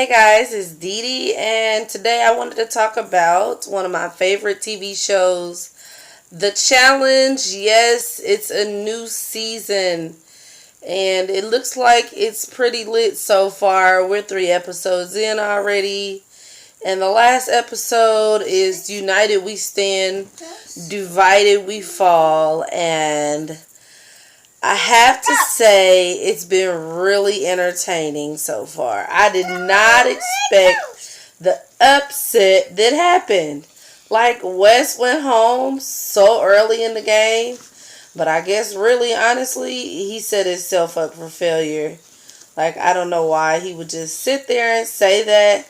Hey guys, it's Dee Dee, and today I wanted to talk about one of my favorite TV shows, The Challenge. Yes, it's a new season, and it looks like it's pretty lit so far. We're 3 episodes in already, and the last episode is United We Stand, Divided We Fall, and I have to say it's been really entertaining so far. I did not expect the upset that happened. Like, Wes went home so early in the game, but I guess really honestly he set himself up for failure. Like, I don't know why he would just sit there and say that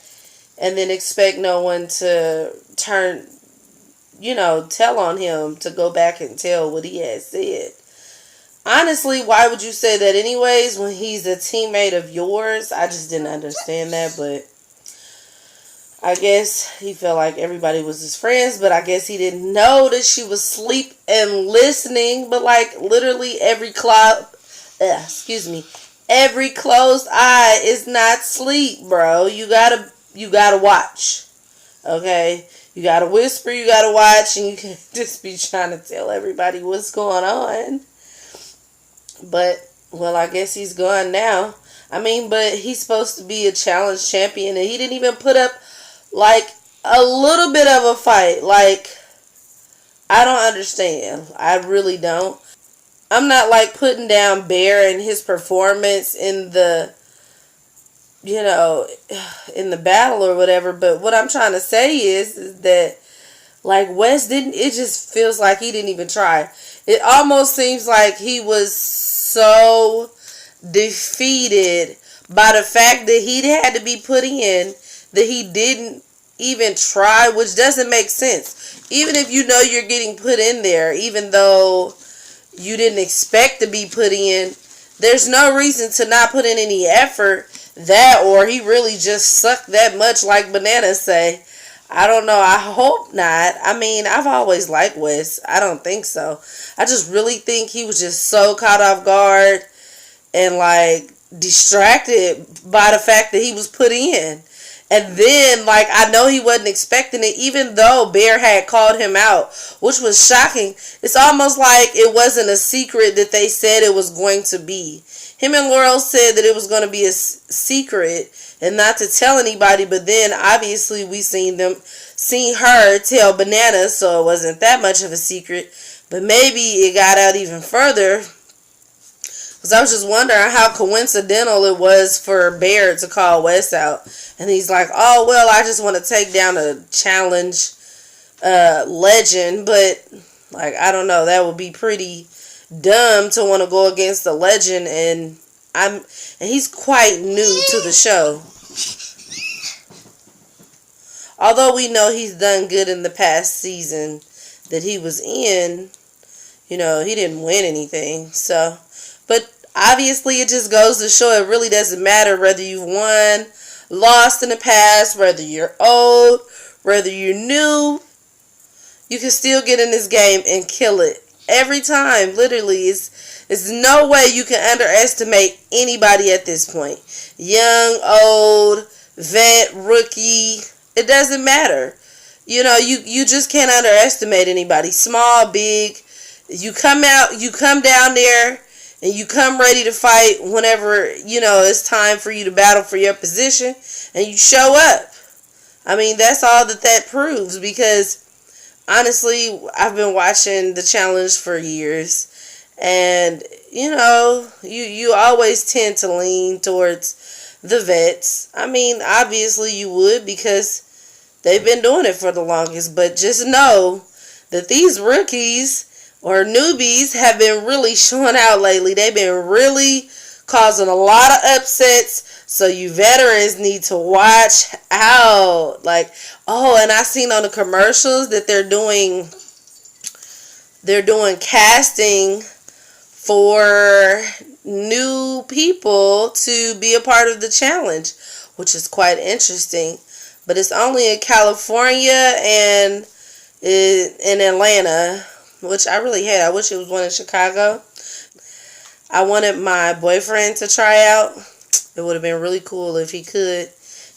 and then expect no one to tell on him to go back and tell what he had said. Honestly, why would you say that anyways when he's a teammate of yours? I just didn't understand that, but I guess he felt like everybody was his friends, but I guess he didn't know that she was asleep and listening. But like literally every closed eye is not sleep, bro. You gotta watch. Okay? You gotta whisper, you gotta watch, and you can't just be trying to tell everybody what's going on. But, well, I guess he's gone now. But he's supposed to be a challenge champion, and he didn't even put up, like, a little bit of a fight. Like, I don't understand. I really don't. I'm not, like, putting down Bear and his performance in the battle or whatever, but what I'm trying to say is that, like, Wes it just feels like he didn't even try. It almost seems like he was so defeated by the fact that he had to be put in that he didn't even try, which doesn't make sense. Even if you know you're getting put in there, even though you didn't expect to be put in, there's no reason to not put in any effort. That or he really just sucked that much, like Bananas say. I don't know. I hope not. I've always liked Wes. I don't think so. I just really think he was just so caught off guard and, like, distracted by the fact that he was put in. And then, like, I know he wasn't expecting it, even though Bear had called him out, which was shocking. It's almost like it wasn't a secret that they said it was going to be. Him and Laurel said that it was going to be a secret and not to tell anybody, but then obviously we seen her tell Bananas, so it wasn't that much of a secret. But maybe it got out even further, because I was just wondering how coincidental it was for Bear to call Wes out, and he's like, oh well, I just want to take down a challenge legend. But like, I don't know, that would be pretty dumb to want to go against the legend, and he's quite new to the show. Although we know he's done good in the past season that he was in, he didn't win anything. So, but obviously it just goes to show it really doesn't matter whether you've won, lost in the past, whether you're old, whether you're new. You can still get in this game and kill it. Every time, literally, it's no way you can underestimate anybody at this point. Young, old, vet, rookie, it doesn't matter. You just can't underestimate anybody. Small, big. You come down there, and you come ready to fight whenever, it's time for you to battle for your position, and you show up. That's all that proves, because honestly, I've been watching The Challenge for years, and you always tend to lean towards the vets. Obviously you would, because they've been doing it for the longest, but just know that these rookies or newbies have been really showing out lately. They've been really causing a lot of upsets, so you veterans need to watch out. Like, and I seen on the commercials that they're doing casting for new people to be a part of the challenge, which is quite interesting. But it's only in California and in Atlanta, which I really hate. I wish it was one in Chicago. I wanted my boyfriend to try out. It would have been really cool if he could.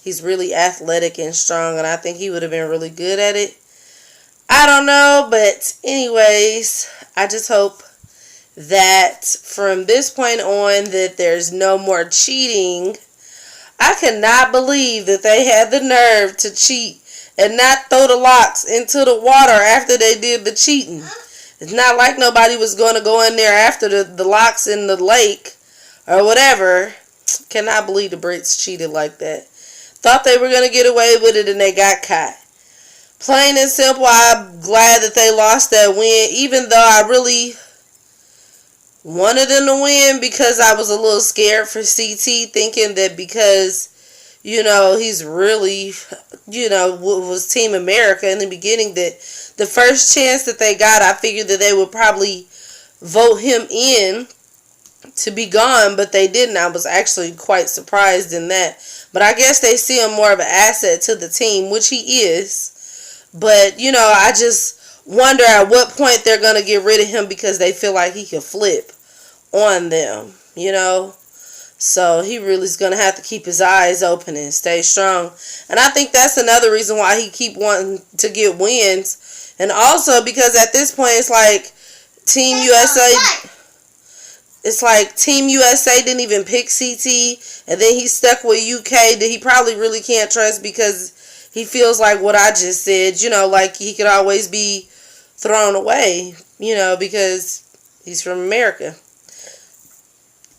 He's really athletic and strong, and I think he would have been really good at it. I don't know, but anyways, I just hope that from this point on that there's no more cheating. I cannot believe that they had the nerve to cheat and not throw the locks into the water after they did the cheating. It's not like nobody was going to go in there after the locks in the lake or whatever. Cannot believe the Brits cheated like that. Thought they were going to get away with it and they got caught. Plain and simple, I'm glad that they lost that win, even though I really wanted them to win because I was a little scared for CT, thinking that because, he's really, was Team America in the beginning, that the first chance that they got, I figured that they would probably vote him in to be gone, but they didn't. I was actually quite surprised in that. But I guess they see him more of an asset to the team, which he is. But, I just wonder at what point they're going to get rid of him because they feel like he can flip on them, So he really is going to have to keep his eyes open and stay strong. And I think that's another reason why he keep wanting to get wins. And also because at this point it's like Team USA... It's like Team USA didn't even pick CT, and then he's stuck with UK that he probably really can't trust because he feels like what I just said, like he could always be thrown away, because he's from America.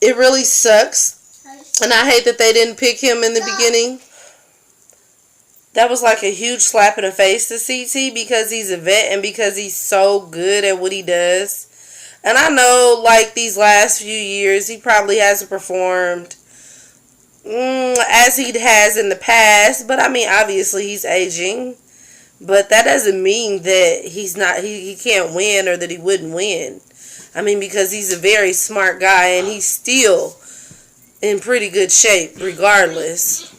It really sucks, and I hate that they didn't pick him in the beginning. That was like a huge slap in the face to CT because he's a vet and because he's so good at what he does. And I know, like, these last few years, he probably hasn't performed as he has in the past. But, I mean, obviously, he's aging. But that doesn't mean that he can't win or that he wouldn't win. I mean, because he's a very smart guy and he's still in pretty good shape, regardless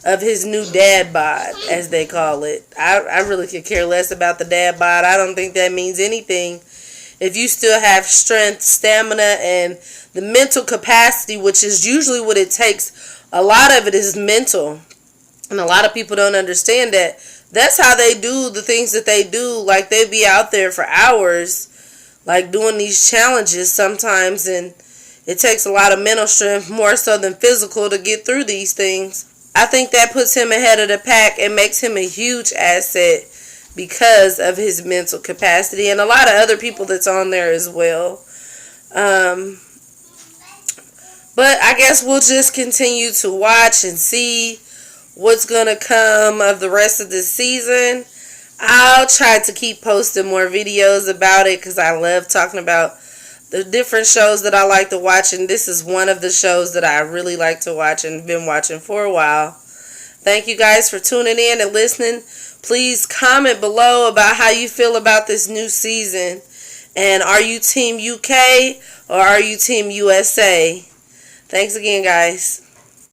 of his new dad bod, as they call it. I really could care less about the dad bod. I don't think that means anything. If you still have strength, stamina, and the mental capacity, which is usually what it takes, a lot of it is mental. And a lot of people don't understand that. That's how they do the things that they do. Like, they be out there for hours, like, doing these challenges sometimes. And it takes a lot of mental strength, more so than physical, to get through these things. I think that puts him ahead of the pack and makes him a huge asset because of his mental capacity, and a lot of other people that's on there as well. But I guess we'll just continue to watch and see what's going to come of the rest of the season. I'll try to keep posting more videos about it because I love talking about the different shows that I like to watch, and this is one of the shows that I really like to watch and been watching for a while. Thank you guys for tuning in and listening. Please comment below about how you feel about this new season. And are you Team UK or are you Team USA? Thanks again, guys.